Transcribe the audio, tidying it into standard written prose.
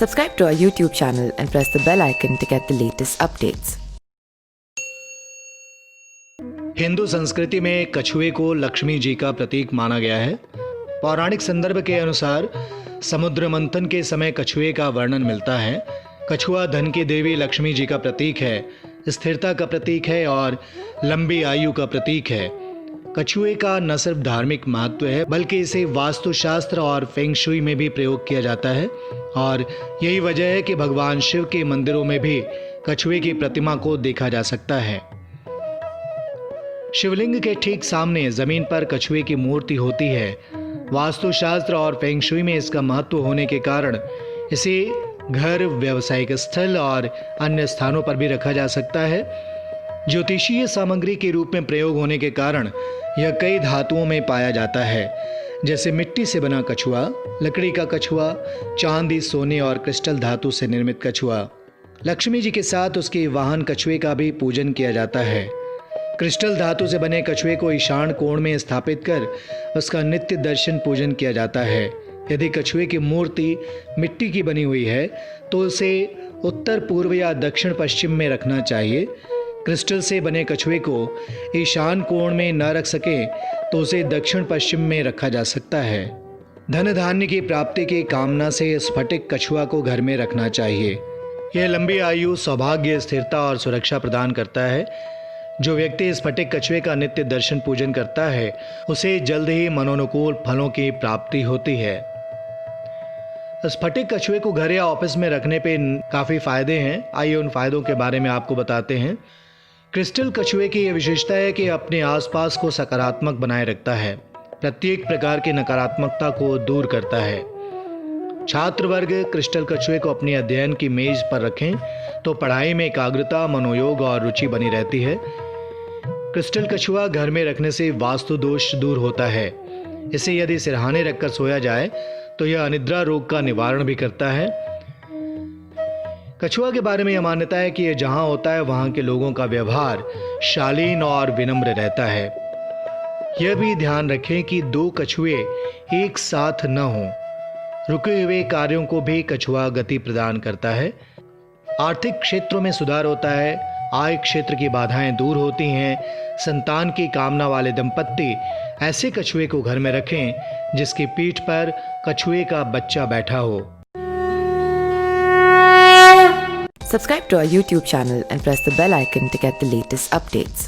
Subscribe to our YouTube channel and press the bell icon to get the latest updates. Hindu संस्कृति में कछुए को लक्ष्मी जी का प्रतीक माना गया है। पौराणिक संदर्भ के अनुसार समुद्र मंथन के समय कछुए का वर्णन मिलता है। कछुआ धन की देवी लक्ष्मी जी का प्रतीक है, स्थिरता का प्रतीक है और लंबी आयु का प्रतीक है। कछुए का न सिर्फ धार्मिक महत्व है बल्कि इसे वास्तुशास्त्र और फेंग शुई में भी प्रयोग किया जाता है और यही वजह है कि भगवान शिव के मंदिरों में भी कछुए की प्रतिमा को देखा जा सकता है। शिवलिंग के ठीक सामने जमीन पर कछुए की मूर्ति होती है। वास्तुशास्त्र और फेंग शुई में इसका महत्व होने के कारण इसे घर, व्यावसायिक स्थल और अन्य स्थानों पर भी रखा जा सकता है। ज्योतिषीय सामग्री के रूप में प्रयोग होने के कारण यह कई धातुओं में पाया जाता है, जैसे मिट्टी से बना कछुआ, लकड़ी का कछुआ, चांदी, सोने और क्रिस्टल धातु से निर्मित कछुआ। लक्ष्मी जी के साथ उसके वाहन कछुए का भी पूजन किया जाता है। क्रिस्टल धातु से बने कछुए को ईशान कोण में स्थापित कर उसका नित्य दर्शन पूजन किया जाता है। यदि कछुए की मूर्ति मिट्टी की बनी हुई है तो उसे उत्तर पूर्व या दक्षिण पश्चिम में रखना चाहिए। क्रिस्टल से बने कछुए को ईशान कोण में न रख सके तो उसे दक्षिण पश्चिम में रखा जा सकता है। धन धान्य की प्राप्ति की कामना से स्फटिक कछुआ को घर में रखना चाहिए। यह लंबी आयु, सौभाग्य, स्थिरता और सुरक्षा प्रदान करता है। जो व्यक्ति स्फटिक कछुए का नित्य दर्शन पूजन करता है उसे जल्द ही मनोनुकूल फलों की प्राप्ति होती है। स्फटिक कछुए को घर या ऑफिस में रखने पे काफ़ी फायदे हैं। आइए उन फायदों के बारे में आपको बताते हैं। क्रिस्टल कछुए की यह विशेषता है कि अपने आसपास को सकारात्मक बनाए रखता है, प्रत्येक प्रकार की नकारात्मकता को दूर करता है। छात्र वर्ग क्रिस्टल कछुए को अपने अध्ययन की मेज पर रखें तो पढ़ाई में एकाग्रता, मनोयोग और रुचि बनी रहती है। क्रिस्टल कछुआ घर में रखने से वास्तु दोष दूर होता है। इसे यदि सिरहाने रखकर सोया जाए तो यह अनिद्रा रोग का निवारण भी करता है। कछुआ के बारे में यह मान्यता है कि यह जहां होता है वहां के लोगों का व्यवहार शालीन और विनम्र रहता है। यह भी ध्यान रखें कि दो कछुए एक साथ न हों। रुके हुए कार्यों को भी कछुआ गति प्रदान करता है। आर्थिक क्षेत्रों में सुधार होता है। आय क्षेत्र की बाधाएं दूर होती हैं। संतान की कामना वाले दंपत्ति ऐसे कछुए को घर में रखें जिसकी पीठ पर कछुए का बच्चा बैठा हो। Subscribe to our YouTube channel and press the bell icon to get the latest updates.